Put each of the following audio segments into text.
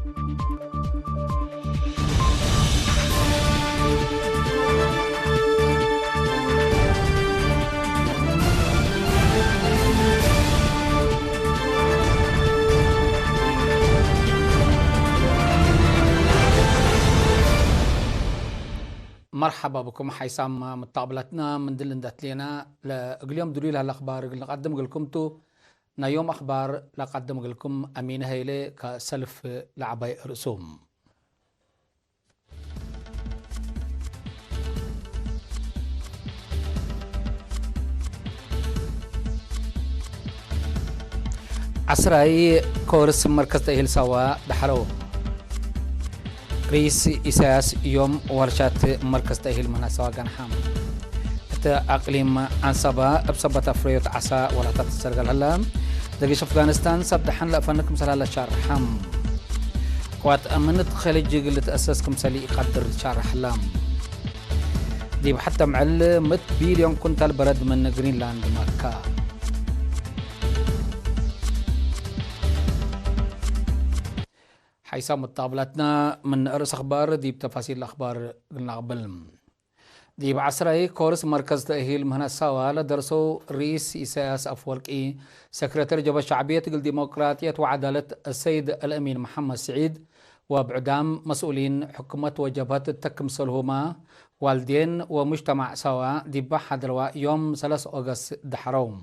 مرحبا بكم حيسام متقابلتنا من دلن داتلينا اليوم دليل هالاخبار نقدم لكم تو يوم اخبار لقدم لكم امين هيلي كسلف لعبي رسوم عسراي كورس مركز تأهيل سوا دحرو رئيس إساس يوم ورشات مركز تأهيل من سواقان حام أقليم عن صبا بصبة أفريط عسى ولا تتسرق الهلام دقيش أفغانستان سبدحن لأفنكم سلالة شهر حام قوات أمنت خليج اللي تأسسكم سلي يقدر شهر حلام دي حتى معل 100 بليون كنتال برد من جرينلاند مكة حيسام متقابلتنا من رأس أخبار دي بتفاصيل الأخبار قلنا قبل دي بعسري كورس مركز تأهيل مهنا سوا لدرسو رئيس إساس أفورقي سكرتير جبهة الشعبية الديمقراطية وعدالة السيد الأمين محمد سعيد وبعدام مسؤولين حكومة وجبهة التكمسلهما والدين ومجتمع سوا دي بحد يوم 3 أغسطس دحروم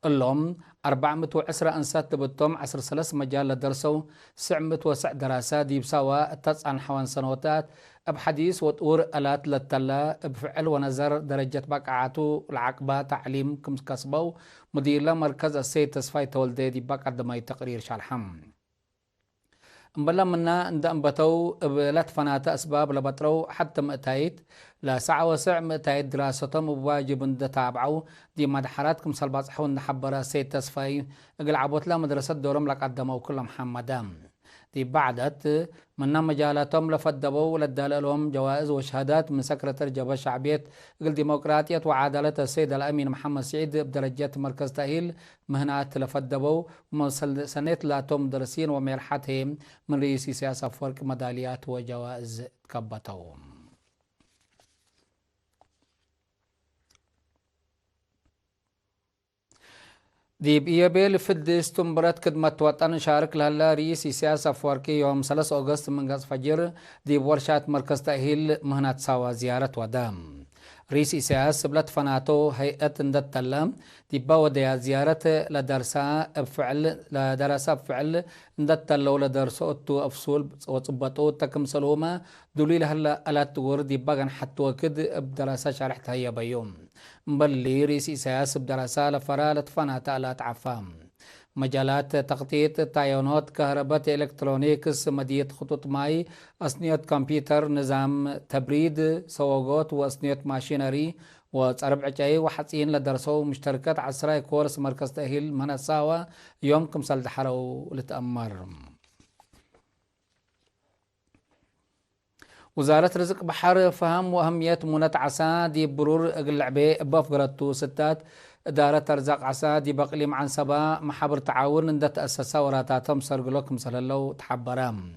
اللهم 410 أنسات تبتم 13 مجال درسوا 909 دراسات دي بسوا تسعن حوان سنوات بحديث وطور ألات للتلا بفعل ونظر درجة بقعاتو العقبة تعليم كم كسبو مدير مركز السيد تصفاي تولدي دي بقع دماي تقرير شالحم مبلا منا اند انبتو بلات فناتا اسباب لبطرو حتى مأتايت لا ساعة وسع مأتايت دراستهم وواجب اند تابعو دي مدحراتكم سلبات حون نحبرا سيد تصفاي اقل عبوت لا مدرسة دورم لك قدمو كل محمدام دي بعدت منا مجالاتهم لفدبو للدلالهم جوائز وشهادات من سكرتير جبهة الشعبية الديمقراطية وعدالة السيد الأمين محمد سعيد بدرجات مركز تأهيل مهنات لفدبو سنة لاتهم درسين ومرحتهم من رئيس سياسة فرق ميداليات وجوائز كبتهم دي بيابيل فد استمبرات خدمة وطن شارك لهلا رئيس سياسة فوركي يوم 3 أغسطس من غاز فجر دي بورشات مركز تأهيل مهنات سوا زيارة ودام رئيس سياسة بلد فناتو هيئة اندت تلم دي باوديا زيارة لدرسة بفعل اندت تلو لدرسة اتو افصول وصبطو تكم سلوما دولي هلا ألا تغور دي باغن حتو كد بدراسة شارحت هيا بيوم مبلي رئيس سياسة بدراسة لفرالة فناتا لا تعفام مجالات تخطيط تايونات كهرباء إلكترونيكس مدية خطوط ماي أصنية كمبيوتر نظام تبريد سواقات وأصنية ماشينري وصربع جاي وحسين لدرسوا مشتركات عسراي كورس مركز تأهيل منساوة يومكم سلدحرو لتأمر وزارة رزق بحر فهم وأهمية منات عسا دي برور اللعبة بافقرتو ستات إدارة أرزاق عسا دي بقليم عن سبا محبر تعاون اند تأسسا وراتاتهم سرقلوكم سلالو تحبرام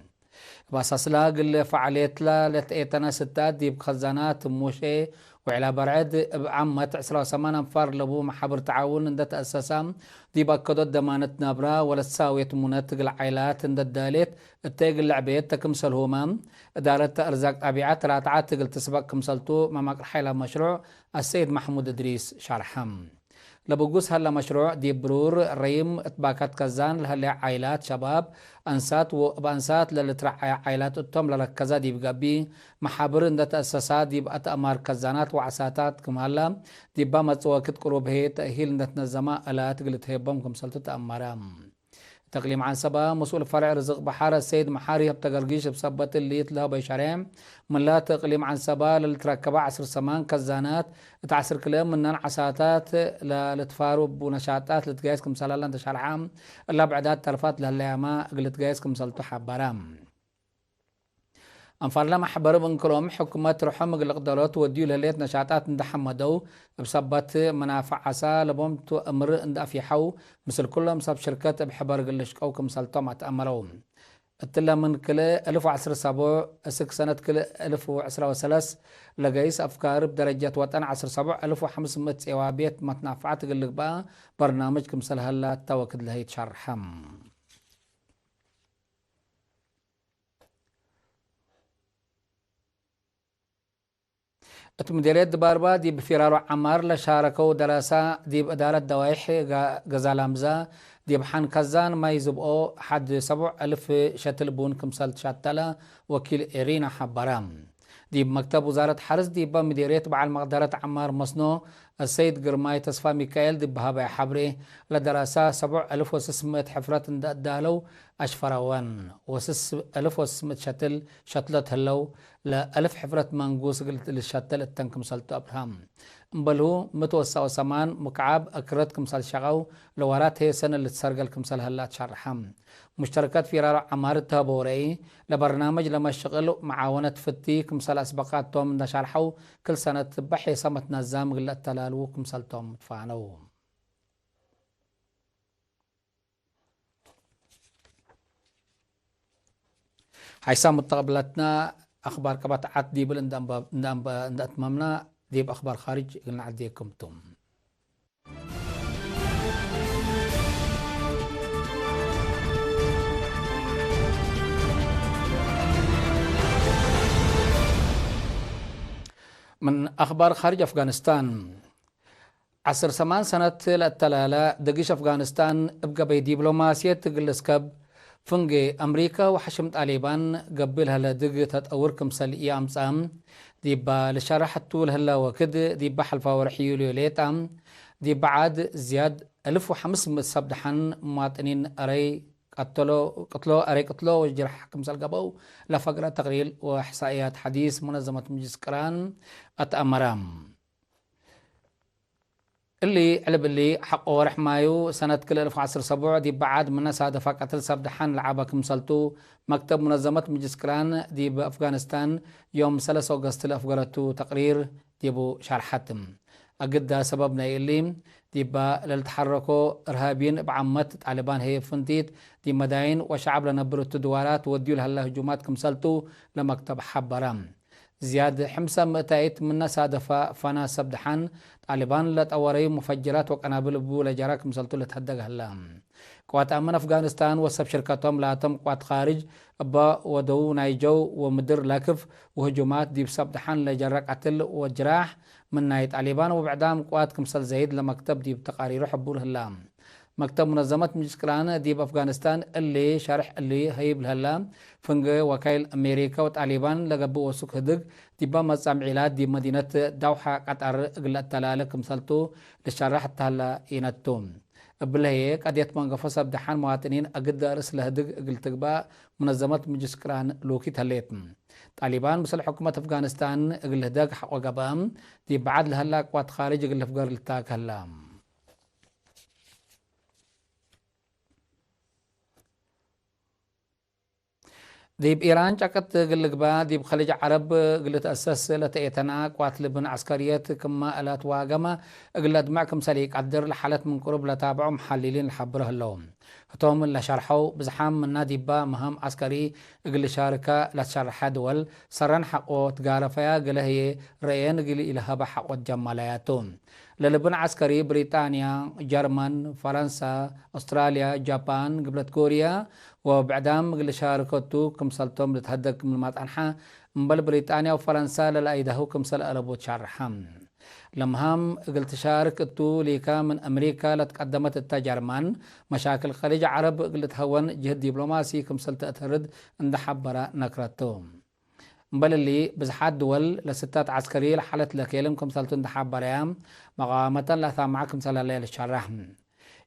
باساسلا قل فعاليت لا لتأيتنا ستات دي بخزانات موشي وعلى برعد بعمة 18 انفار لبو محبر تعاون اند تأسسا دي باكدو دمانت نابرا ولا تساويت مناتق العائلات اند الداليت التاق اللعبيت تكمسل همام إدارة أرزاق أبيعات راتعات تقل تسبق كمسلتو مماك حيلا مشروع السيد محمود إدريس شارحم لبوجوس هلا مشروع دي برور ريم اتباكات كزان لهلا عائلات شباب انسات وبانسات للترع عائلات التم للكزا دي بقبي محابر اند تأسسات دي بقت امار كزانات وعساتات كمهلا دي بامت وقت قروب هي تأهيل نتنزما الا تقلت هيبهم كمسلتو تأمرام تقليم عن سبا مسؤول فرع رزق بحار السيد محاري بتقرقيش بسبت اللي يتلها بيشاريم من لا تقليم عن سبا للتركبة 10 سمان كزانات تعسر كلام من عساتات لتفارب ونشاطات لتقايسكم سلالة انتشار عام الا بعدات ترفات لهالياما لتقايسكم سلطو حبارام انفر لما حبر بنكروم حكومات رحم القدرات وديو لليت نشاطات ندحمدو بسبت منافع عسا لبوم امر اند افيحو مثل كلهم سب شركات بحبر قلشقو كمسلطو ما تأمرون التلا من كلا 1017 أسك سنة كلا 1013 لقيس أفكار بدرجة وطن 17 1500 إيوابيت ما تنافعت قلق بقى برنامجكم سلهلا توكد لهي تشرحم مديرية دباربا دي بفرار عمار لشاركوا دراسة دي بإدارة دوايح غزالامزا دي بحان كزان ما يزبقوا حد 7000 شتل بون كمسال شاتلا وكيل إيرينا حبرام دي بمكتب وزارة حرس دي بمديرية بعد المقدرة عمار مصنو السيد قرماي تصفى ميكائيل دي بهابع حبري لدراسة 7600 حفرة دالو أشفروان وسس 1600 شتلت هلو لألف حفرة مانجوس قلت للشتل التنكم سالت أبرهام مبلو متوسع وسمان مكعب أكرت كمسال شغو لورات هي سنة اللي تسرقل كمسال هلات شرحام مشتركات في رارع عمارتها بوري لبرنامج لما شغلوا معاونة فتي كمسال أسبقات توم نشارحو كل سنة بحي سمت نظام قلت تلالو كمسال توم متفعنو حيسام متقبلتنا أخبار كبات عاد دي بل ندم أتممنا دي بأخبار خارج قلنا عديكم توم من أخبار خارج أفغانستان 10 سنة التلالة دقيش أفغانستان ابقى بي دبلوماسية تقلسكب فنجي أمريكا وحشم طالبان قبلها لدق تتأور كمسال إيام سام ديبا لشرح الطول هلا وكد ديبا حلفا ورحيو ليليتام دي بعد زياد 1500 صبدحن مواطنين أري قتلوا وجرح كمسال قبو لفقرة تقرير وإحصائيات حديث منظمة مجلس كران أتأمرام اللي علب اللي حقه ورح مايو سنة كل 1017 دي بعد من صادفة قتل سبدحان لعبك مسلتو مكتب منظمة مجلس كران دي بأفغانستان يوم 3 أغسطس أفغرتو تقرير دي بو شرحتم أقد سببنا اللي دي با للتحركوا إرهابيين بعمت طالبان هي فنديت دي مداين وشعب لنبرو التدوارات وديو لها هجومات كمسلتو لمكتب حبرام زياد حمسة متايت من صادفة فانا سبدحان طالبان لتأوري مفجرات وقنابل بو لجراك مسلطو لتهدق هلام قوات أمن أفغانستان وصف شركاتهم لاتم قوات خارج أبا ودو نايجو ومدر لاكف وهجومات دي بسبدحان لجراك قتل وجراح من ناي طالبان وبعدام قوات كمسل زايد لمكتب دي بتقارير حبور هلام مكتب منظمة مجلس كران دي بأفغانستان اللي شارح اللي هيب الهلام فنج وكيل أمريكا وطالبان لقبو وسوك هدق دي بمصام عيلات دي مدينة دوحة قطر قلت تلالك مثلتو لشارح التهلا إينتوم بلهي قد يتمنغ فصب دحان مواطنين أقد رس لهدق قلت با منظمة مجلس كران لوكي تهليتم طالبان مثل حكومة أفغانستان قل هدق حق وقبام دي بعد لهلا قوات خارج قل فقر لتاك هلام دي بإيران جاكت قلق با دي بخليج عرب قلت أساس لتأيتنا قوات لبن عسكريات كما ألات واقما قلت معكم سليك عدر لحالة من قرب لتابعوا محللين الحبره اللهم هتوم اللي شرحوا بزحام من نادي با مهام عسكري قل شاركة لتشرح دول سرن حقو تقارفيا قل هي رأيين قل إلها بحق والجمالياتهم للبن عسكري بريطانيا جرمن فرنسا أستراليا جابان قبلت كوريا وبعدام قل شاركتو كمسلتهم لتهدك من المطعنحة مبل بريطانيا وفرنسا للأيدهو كمسل ألبوت شرحم لمهام قلت شاركتو ليكا من أمريكا لتقدمت التجرمان مشاكل خليج عرب قلت هون جهد دبلوماسي كمسل تأثرد عند حبرا نكرتهم بل اللي بزحات دول لستات عسكرية لحالة لكيلم كمسلتو عند حبرا مقامة لثا معكم سل الليل الشرحم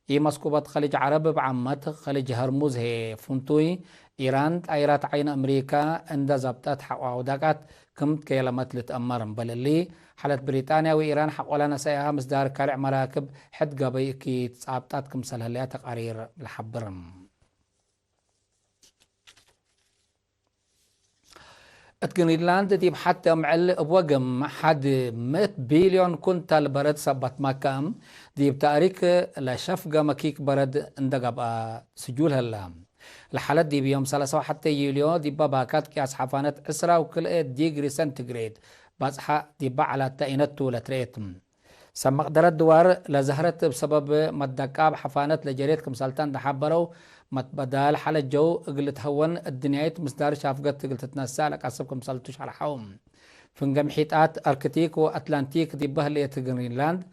إي مسكوبات خليج عرب بعمت خليج هرموز هي فنتوي إيران تايرات عين أمريكا عند زبطات حقوقات كم كيلمات لتأمرن بل اللي حالة بريطانيا وإيران حق ولا نسيها مصدار كارع مراكب حد قبي كي تصابطات كم سلهلية تقارير لحبرم جرينلاند دي حتى معل بوقم حد 100 بليون كنتال برد سبت مكام دي بتاريخ لشفقة مكيك برد اندقب سجول هلام الحالات دي بيوم 3 حتى يوليو دي باكات كياس حفانات اسرا وكل ديجري سنتيغريد بصحى دي على تاينت ولا تريتم سمق درد دوار لزهرت بسبب مدكاب حفانات لجريت كمسالتان دحبرو متبدال حال الجو قلت هون الدنيايت مصدار شافقت قلت تنسى لك عصبكم سالتوش على حوم فنجم حيتات اركتيك واتلانتيك دي بهلية جرينلاند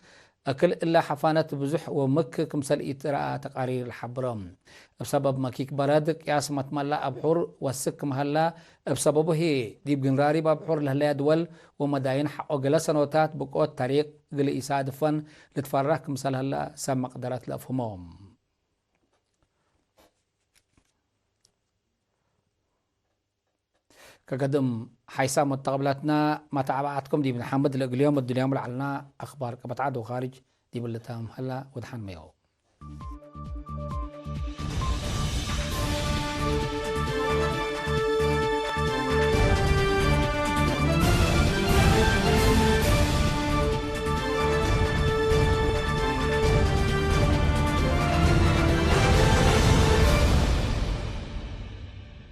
أكل إلا حفانات بزح ومك كمسل إتراء تقارير الحبرم بسبب مكيك برادك ياس متملا أبحر والسك مهلا بسببه هي ديب جنراري بابحر لهلا دول ومداين حقو جلسة نوتات بقوة طريق قل إساد فن لتفرح كمسل هلا سمق قدرات لأفهمهم كقدم حيسا متقبلاتنا ما تعبعتكم دي بن حمد اليوم الدنيا ملعلنا أخبار كبتعاد وخارج دي بلتهم هلا ودحن ميو